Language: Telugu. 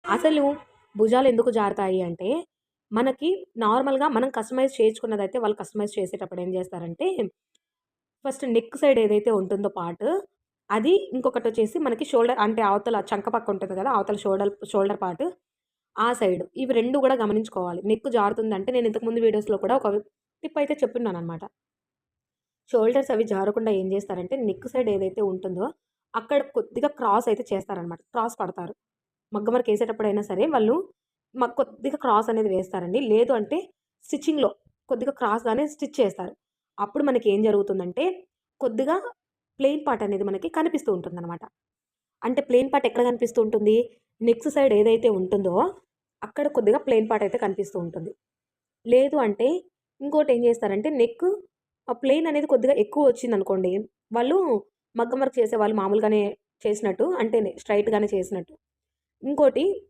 అసలు భుజాలెందుకు జారుతాయి అంటే, మనకి నార్మల్‌గా మనం కస్టమైజ్ చేయించుకున్నదైతే వాళ్ళు కస్టమైజ్ చేసేటప్పుడు ఏం జేస్తారంటే, ఫస్ట్ నెక్ సైడ్ ఏదైతే ఉంటుందో పార్ట్, అది ఇంకొకటొచ్చేసి మనకి షోల్డర్ అంటే అవతల చంక పక్క ఉంటుంది గదా! అవతల షోల్డర్ పార్ట్ ఆ సైడ్. ఇవి 2 గూడా గమనించుకోవాలి. నెక్ జారుతుందంటే నేను ఇంతకు ముందు వీడియోస్‌లో కూడా ఒక టిప్ అయితే చెప్పున్నాననమాట. షోల్డర్స్ అవి జారకుండా ఏం జేస్తారంటే, నెక్ సైడ్ ఏదైతే ఉంటుందో, అక్కడ కొద్దిగా క్రాస్ అయితే చేస్తారనమాట. క్రాస్ పడతారు. మగ్గం వర్క్ ఏసేటప్పుడైనా సరే వాళ్ళు కొద్దిగా క్రాస్ అనేది వేస్తారండి. లేదు అంటే స్టిచ్చింగ్‌లో కొద్దిగా క్రాస్‌గానే స్టిచ్ చేస్తారు. అప్పుడు మనకేం జరుగుతుందంటే, కొద్దిగా ప్లెయిన్ పార్ట్ అనేది మనకి కనిపిస్తూ ఉంటుందనమాట. అంటే ప్లెయిన్ పార్ట్ ఎక్కడ కనిపిస్తూ ఉంటుంది? నెక్స్ సైడ్ ఏదైతే ఉంటుందో, అక్కడ కొద్దిగా ప్లెయిన్ పార్ట్ అయితే కనిపిస్తూ ఉంటుంది. లేదు అంటే ఇంకోటేం జేస్తారంటే ప్లెయిన్ అనేది కొద్దిగా ఎక్కువొచ్చిందనుకోండి, వాళ్ళు మగ్గం వర్క్ చేసేవాళ్ళు మామూలుగానే చేసినట్టు అంటే స్ట్రెయిట్‌గానే చేసినట్టు. ఇంకోటి